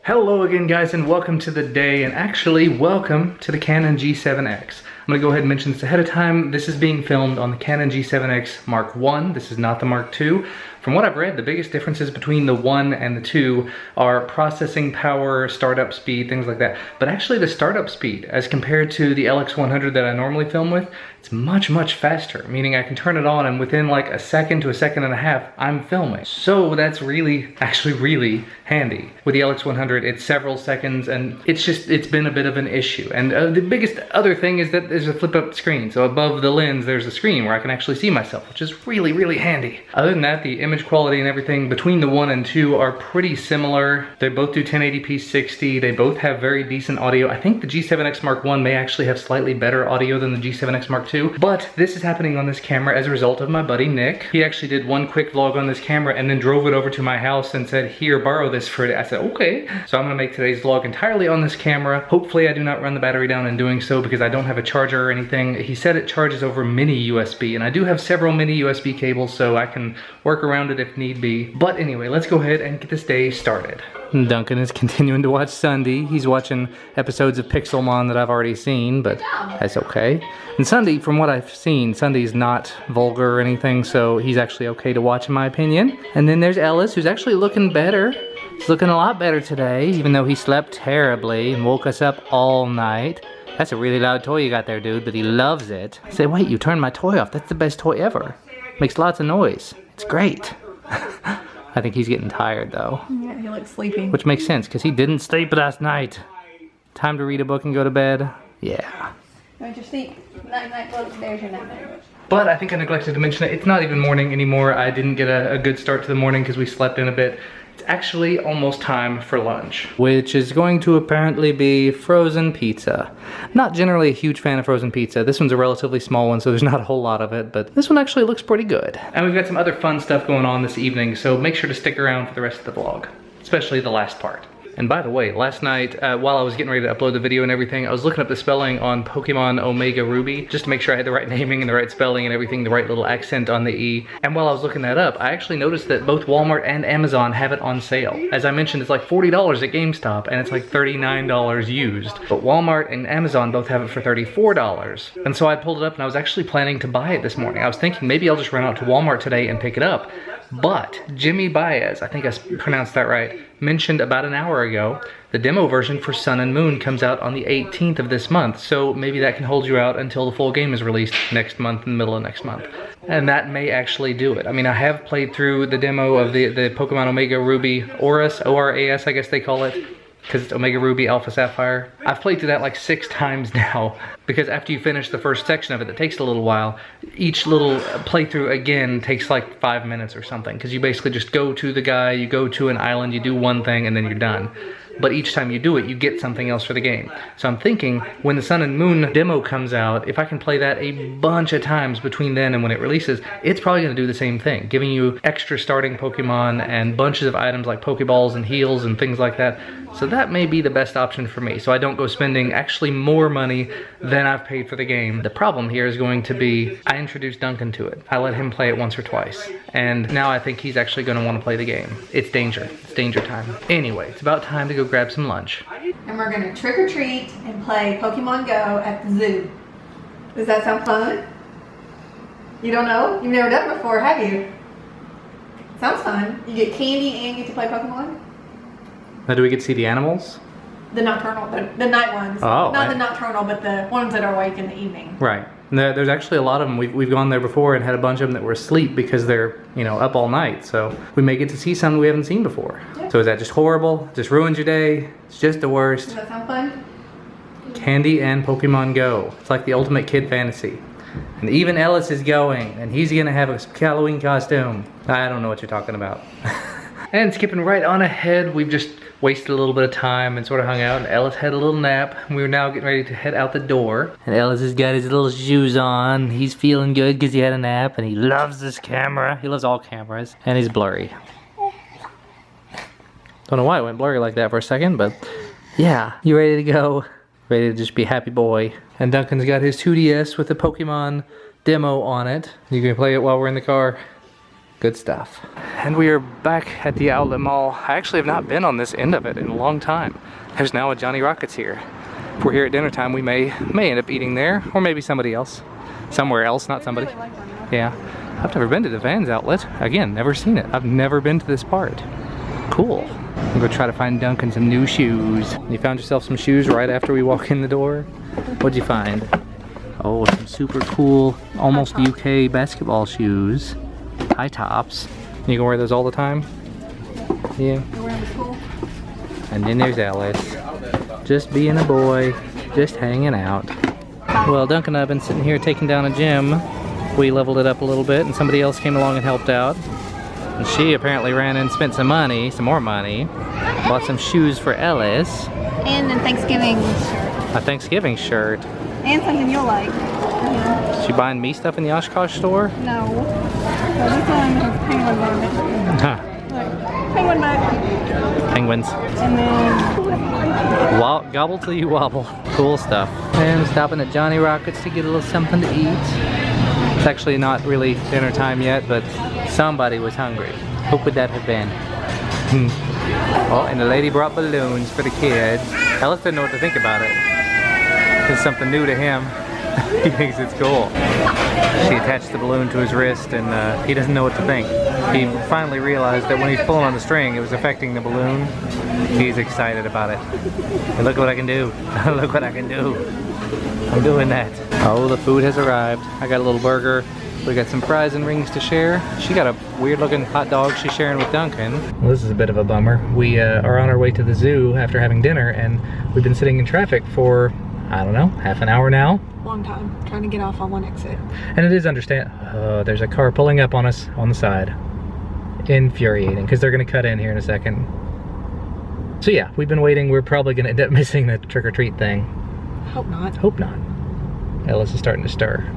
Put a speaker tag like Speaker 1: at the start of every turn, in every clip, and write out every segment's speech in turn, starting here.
Speaker 1: Hello again guys, and welcome to the day, and actually welcome to the Canon G7X. I'm gonna go ahead and mention this ahead of time. This is being filmed on the Canon G7X Mark I. This is not the Mark II. From what I've read, the biggest differences between the 1 and the 2 are processing power, startup speed, things like that. But actually the startup speed, as compared to the LX100 that I normally film with, it's much faster, meaning I can turn it on and within like a second to a second and a half, I'm filming. So that's actually really handy. With the LX100, it's several seconds, and it's been a bit of an issue. And the biggest other thing is that there's a flip up screen. So above the lens, there's a screen where I can actually see myself, which is really handy. Other than that, the image quality and everything between the 1 and 2 are pretty similar. They both do 1080p 60. They both have very decent audio. I think the G7X Mark I may actually have slightly better audio than the G7X Mark II, but this is happening on this camera as a result of my buddy Nick. He actually did one quick vlog on this camera and then drove it over to my house and said, here, borrow this for it. I said, okay. So I'm gonna make today's vlog entirely on this camera. Hopefully I do not run the battery down in doing so because I don't have a charger or anything. He said it charges over mini USB, and I do have several mini USB cables, so I can work around it if need be. But anyway, let's go ahead and get this day started. Duncan is continuing to watch Sunday. He's watching episodes of Pixelmon that I've already seen, but that's okay. And Sunday, from what I've seen, Sunday's not vulgar or anything, so he's actually okay to watch in my opinion. And then there's Ellis, who's actually looking better. He's looking a lot better today, even though he slept terribly and woke us up all night. That's a really loud toy you got there, dude, but he loves it. I say, wait, you turned my toy off. That's the best toy ever. Makes lots of noise. It's great. I think he's getting tired though.
Speaker 2: Yeah, he looks sleepy.
Speaker 1: Which makes sense, because he didn't sleep last night. Time to read a book and go to bed. Yeah.
Speaker 2: Went to sleep. Night, go upstairs, your night.
Speaker 1: But I think I neglected to mention it. It's not even morning anymore. I didn't get a good start to the morning because we slept in a bit. It's actually almost time for lunch, which is going to apparently be frozen pizza. Not generally a huge fan of frozen pizza. This one's a relatively small one, so there's not a whole lot of it, but this one actually looks pretty good. And we've got some other fun stuff going on this evening, so make sure to stick around for the rest of the vlog, especially the last part. And by the way, last night, while I was getting ready to upload the video and everything, I was looking up the spelling on Pokemon Omega Ruby, just to make sure I had the right naming and the right spelling and everything, the right little accent on the E. And while I was looking that up, I actually noticed that both Walmart and Amazon have it on sale. As I mentioned, it's like $40 at GameStop, and it's like $39 used. But Walmart and Amazon both have it for $34. And so I pulled it up, and I was actually planning to buy it this morning. I was thinking maybe I'll just run out to Walmart today and pick it up. But Jimmy Baez, I think I pronounced that right, mentioned about an hour ago the demo version for Sun and Moon comes out on the 18th of this month, so maybe that can hold you out until the full game is released next month, in the middle of next month. And that may actually do it. I mean, I have played through the demo of the Pokemon Omega Ruby Oras, O-R-A-S I guess they call it, because it's Omega Ruby Alpha Sapphire. I've played through that like 6 times now, because after you finish the first section of it, that takes a little while. Each little playthrough again takes like 5 minutes or something, because you basically just go to the guy, you go to an island, you do one thing, and then you're done. But each time you do it, you get something else for the game. So I'm thinking, when the Sun and Moon demo comes out, if I can play that a bunch of times between then and when it releases, it's probably going to do the same thing, giving you extra starting Pokemon and bunches of items like Pokeballs and heals and things like that. So that may be the best option for me, so I don't go spending actually more money than I've paid for the game. The problem here is going to be, I introduced Duncan to it. I let him play it once or twice, and now I think he's actually going to want to play the game. It's danger. It's danger time. Anyway, it's about time to go grab some lunch.
Speaker 2: And we're gonna trick or treat and play Pokemon Go at the zoo. Does that sound fun? You don't know? You've never done it before, have you? Sounds fun. You get candy and you get to play Pokemon.
Speaker 1: Now do we get to see the animals?
Speaker 2: The nocturnal, the night ones.
Speaker 1: Oh,
Speaker 2: not the nocturnal, but the ones that are awake in the evening.
Speaker 1: Right. There's actually a lot of them. We've gone there before and had a bunch of them that were asleep because they're, you know, up all night. So we may get to see some we haven't seen before. Yeah. So is that just horrible? Just ruins your day? It's just the worst.
Speaker 2: Does that sound fun?
Speaker 1: Candy and Pokemon Go. It's like the ultimate kid fantasy. And even Ellis is going, and he's gonna have a Halloween costume. I don't know what you're talking about. And skipping right on ahead, we've just wasted a little bit of time and sort of hung out, and Ellis had a little nap. We were now getting ready to head out the door. And Ellis has got his little shoes on. He's feeling good because he had a nap, and he loves this camera. He loves all cameras, and he's blurry. Don't know why it went blurry like that for a second, but yeah. You ready to go? Ready to just be a happy boy. And Duncan's got his 2DS with the Pokemon demo on it. You can play it while we're in the car. Good stuff. And we are back at the outlet mall. I actually have not been on this end of it in a long time. There's now a Johnny Rockets here. If we're here at dinner time, we may end up eating there, or maybe somebody else. Somewhere else, not somebody. Yeah. I've never been to the Vans outlet. Again, never seen it. I've never been to this part. Cool. I'm gonna try to find Duncan some new shoes. You found yourself some shoes right after we walk in the door? What'd you find? Oh, some super cool, almost UK basketball shoes. High tops. You can wear those all the time? Yeah. And then there's Alice. Just being a boy, just hanging out. Well, Duncan and I have been sitting here taking down a gym. We leveled it up a little bit and somebody else came along and helped out. And she apparently ran and spent some money, some more money. Bought some shoes for Ellis.
Speaker 2: And a Thanksgiving shirt.
Speaker 1: A Thanksgiving shirt.
Speaker 2: And something you'll like.
Speaker 1: Is she buying me stuff in the Oshkosh store?
Speaker 2: No. Well, this one has penguin mug.
Speaker 1: Huh.
Speaker 2: Look, penguin mug.
Speaker 1: Penguins.
Speaker 2: And then...
Speaker 1: Gobble till you wobble. Cool stuff. And stopping at Johnny Rockets to get a little something to eat. It's actually not really dinner time yet, but somebody was hungry. Who could that have been? Oh, and the lady brought balloons for the kids. Ellis didn't know what to think about it. It's something new to him. He thinks it's cool. She attached the balloon to his wrist and he doesn't know what to think. He finally realized that when he's pulling on the string, it was affecting the balloon. He's excited about it. And look what I can do. Look what I can do. I'm doing that. Oh, the food has arrived. I got a little burger. We got some fries and rings to share. She got a weird looking hot dog she's sharing with Duncan. Well, this is a bit of a bummer. We are on our way to the zoo after having dinner and we've been sitting in traffic for, I don't know, half an hour now.
Speaker 2: Long time, trying to get off on one exit.
Speaker 1: And it is there's a car pulling up on us on the side. Infuriating, because they're gonna cut in here in a second. So yeah, we've been waiting. We're probably gonna end up missing the trick-or-treat thing.
Speaker 2: Hope not.
Speaker 1: Hope not. Ellis is starting to stir.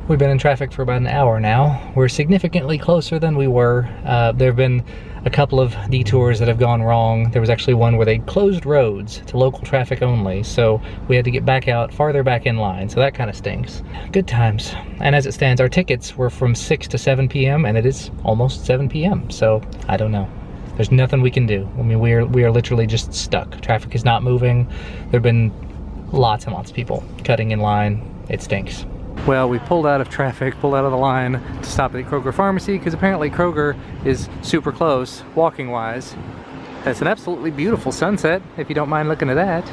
Speaker 1: We've been in traffic for about an hour now. We're significantly closer than we were. There have been a couple of detours that have gone wrong. There was actually one where they closed roads to local traffic only, so we had to get back out, farther back in line, so that kind of stinks. Good times. And as it stands, our tickets were from 6 to 7 p.m. and it is almost 7 p.m., so I don't know. There's nothing we can do. I mean, we are literally just stuck. Traffic is not moving. There have been lots and lots of people cutting in line. It stinks. Well, we pulled out of traffic, pulled out of the line to stop at the Kroger Pharmacy because apparently Kroger is super close, walking-wise. It's an absolutely beautiful sunset, if you don't mind looking at that.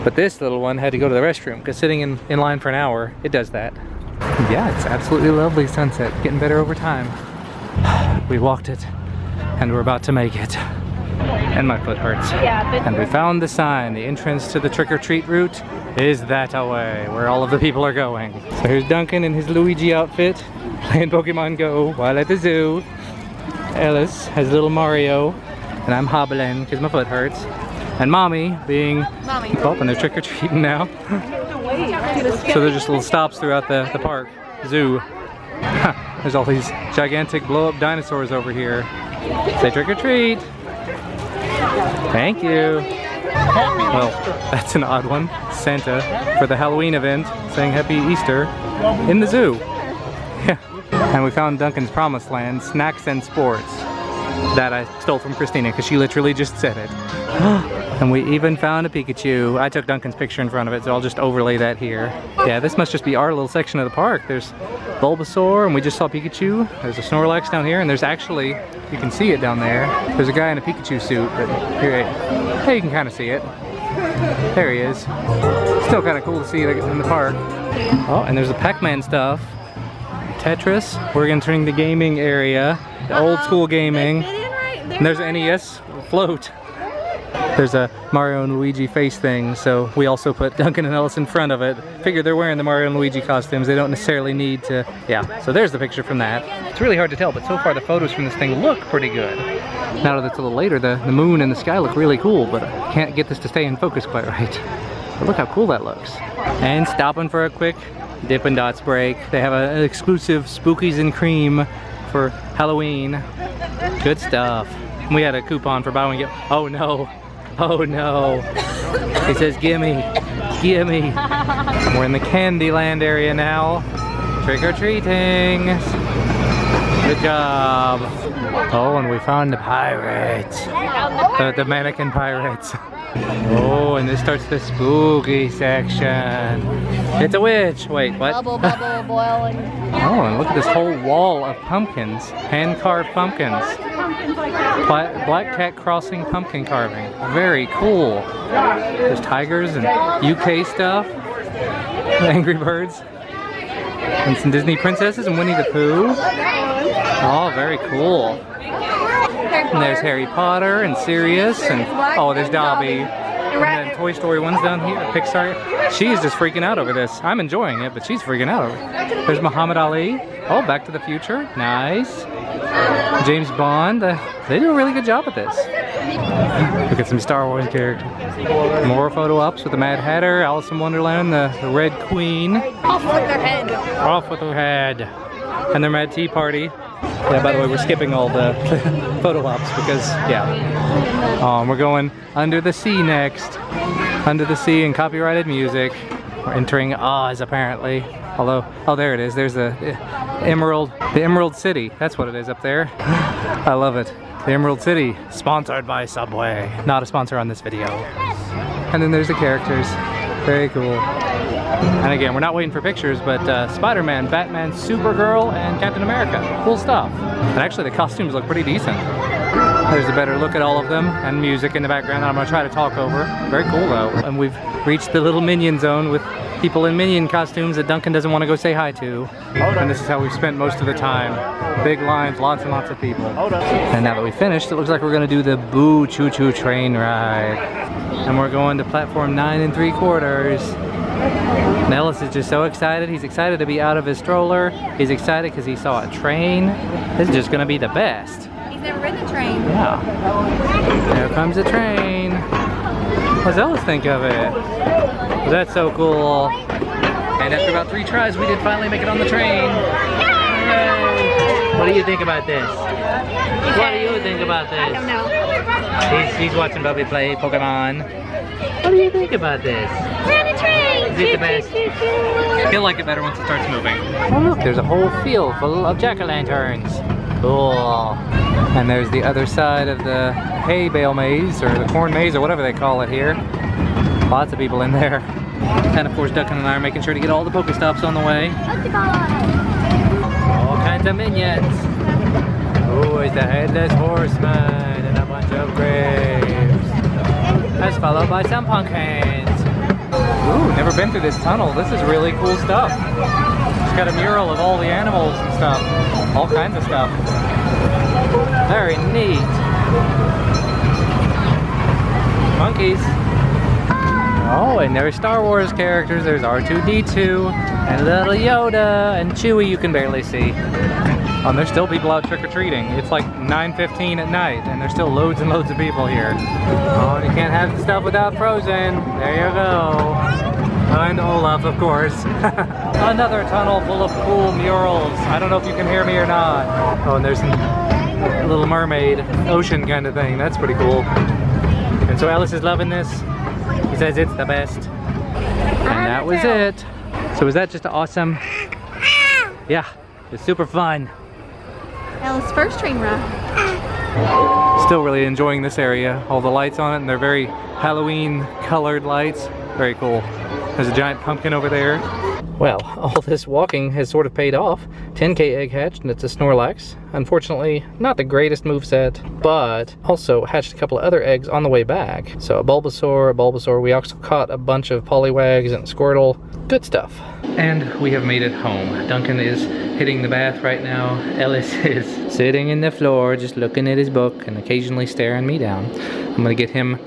Speaker 1: But this little one had to go to the restroom because sitting in line for an hour, it does that. Yeah, it's absolutely lovely sunset, getting better over time. We walked it, and we're about to make it. And my foot hurts. And we found the sign. The entrance to the trick-or-treat route is that away, where all of the people are going. So here's Duncan in his Luigi outfit, playing Pokemon Go while at the zoo. Ellis has little Mario, and I'm hobbling because my foot hurts. And Mommy being... Oh, and they're trick-or-treating now. So there's just little stops throughout the park, zoo. There's all these gigantic blow-up dinosaurs over here. Say trick-or-treat. Thank you. Well, that's an odd one. Santa for the Halloween event saying Happy Easter in the zoo. Yeah. And we found Duncan's Promised Land, Snacks and Sports. That I stole from Christina because she literally just said it. And we even found a Pikachu. I took Duncan's picture in front of it, so I'll just overlay that here. Yeah, this must just be our little section of the park. There's Bulbasaur, and we just saw Pikachu. There's a Snorlax down here, and there's actually, you can see it down there. There's a guy in a Pikachu suit, but here, hey, you can kind of see it. There he is. Still kind of cool to see it in the park. Oh, and there's the Pac-Man stuff. Tetris. We're entering the gaming area, the old school gaming. And there's an NES float. There's a Mario and Luigi face thing, so we also put Duncan and Ellis in front of it. Figure they're wearing the Mario and Luigi costumes, they don't necessarily need to, yeah. So there's the picture from that. It's really hard to tell, but so far the photos from this thing look pretty good. Now that it's a little later, the moon and the sky look really cool, but I can't get this to stay in focus quite right. But look how cool that looks. And stopping for a quick Dippin' Dots break. They have an exclusive Spookies and Cream for Halloween. Good stuff. We had a coupon for buy one get. Oh no. Oh no. It says gimme. Gimme. We're in the Candyland area now. Trick or treating. Good job. Oh, and we found the pirates. The mannequin pirates. Oh, and this starts the spooky section. It's a witch. Wait, what?
Speaker 3: Bubble, bubble, boiling.
Speaker 1: Oh, and look at this whole wall of pumpkins. Hand-carved pumpkins. Black cat crossing pumpkin carving. Very cool. There's tigers and UK stuff. Angry Birds. And some Disney princesses and Winnie the Pooh. Oh, very cool. And there's Harry Potter and Sirius and oh, there's Dobby. And then Toy Story 1's down here, Pixar. She's just freaking out over this. I'm enjoying it, but she's freaking out over it. There's Muhammad Ali. Oh, Back to the Future. Nice. James Bond. They do a really good job with this. Look at some Star Wars characters. More photo ops with the Mad Hatter, Alice in Wonderland, the Red Queen.
Speaker 3: Off with their head.
Speaker 1: Off with their head. And their Mad Tea Party. Yeah, by the way, we're skipping all the photo ops because, yeah. We're going under the sea next. Under the sea and copyrighted music. We're entering Oz, apparently. Although, oh, there it is. There's the Emerald City. That's what it is up there. I love it. The Emerald City, sponsored by Subway. Not a sponsor on this video. And then there's the characters. Very cool. And again, we're not waiting for pictures, but Spider-Man, Batman, Supergirl, and Captain America. Cool stuff. And actually, the costumes look pretty decent. There's a better look at all of them, and music in the background that I'm gonna try to talk over. Very cool though. And we've reached the little Minion zone with people in Minion costumes that Duncan doesn't want to go say hi to. And this is how we've spent most of the time. Big lines, lots and lots of people. And now that we finished, it looks like we're gonna do the Boo Choo Choo train ride. And we're going to platform 9 3/4. And Ellis is just so excited. He's excited to be out of his stroller. He's excited because he saw a train. This is just gonna be the best.
Speaker 3: He's never ridden a train.
Speaker 1: Yeah. There comes the train. What does Ellis think of it? That's so cool. And after about 3 tries, we did finally make it on the train. Hooray. What do you think about this? What do you think about this?
Speaker 3: I don't know.
Speaker 1: He's watching Bubby play Pokemon. What do you think about this?
Speaker 3: We're on a train.
Speaker 1: Is it the best? I feel like it better once it starts moving. Oh look, there's a whole field full of jack-o'-lanterns. Cool. And there's the other side of the hay bale maze, or the corn maze, or whatever they call it here. Lots of people in there. And of course, Duncan and I are making sure to get all the Pokestops on the way. All kinds of minions. Oh, it's the Headless Horseman and a bunch of graves. That's followed by some pumpkins. Ooh, never been through this tunnel. This is really cool stuff. It's got a mural of all the animals and stuff. All kinds of stuff. Very neat. Monkeys. Oh, and there's Star Wars characters. There's R2-D2 and little Yoda and Chewie you can barely see. Oh, and there's still people out trick-or-treating. It's like 9:15 at night and there's still loads and loads of people here. Oh, you can't have the stuff without Frozen. There you go. And Olaf, of course. Another tunnel full of cool murals. I don't know if you can hear me or not. Oh, and there's some Little Mermaid ocean kind of thing. That's pretty cool. And so Alice is loving this. He says it's the best. And that was it. So was that just awesome? Yeah, it's super fun.
Speaker 3: Ella's first train ride.
Speaker 1: Still really enjoying this area. All the lights on it, and they're very Halloween colored lights. Very cool. There's a giant pumpkin over there. Well, all this walking has sort of paid off. 10K egg hatched, and it's a Snorlax. Unfortunately, not the greatest moveset, but also hatched a couple of other eggs on the way back. So a Bulbasaur. We also caught a bunch of Poliwags and Squirtle. Good stuff. And we have made it home. Duncan is hitting the bath right now. Ellis is sitting in the floor, just looking at his book and occasionally staring me down. I'm gonna get him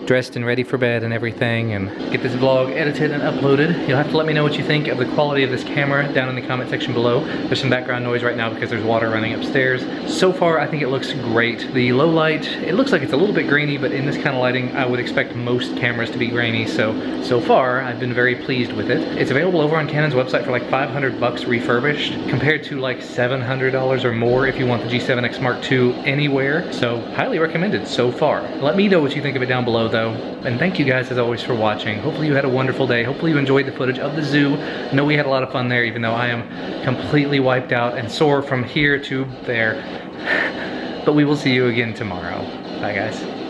Speaker 1: dressed and ready for bed and everything, and get this vlog edited and uploaded. You'll have to let me know what you think of the quality of this camera down in the comment section below. There's some background noise right now because there's water running upstairs. So far, I think it looks great. The low light, it looks like it's a little bit grainy, but in this kind of lighting, I would expect most cameras to be grainy. So far, I've been very pleased with it. It's available over on Canon's website for like 500 bucks refurbished, compared to like $700 or more if you want the G7X Mark II anywhere. So highly recommended so far. Let me know what you think of it down below. though. And thank you guys as always for watching. Hopefully you had a wonderful day. Hopefully you enjoyed the footage of the zoo. I know we had a lot of fun there, even though I am completely wiped out and sore from here to there. But we will see you again tomorrow. Bye guys.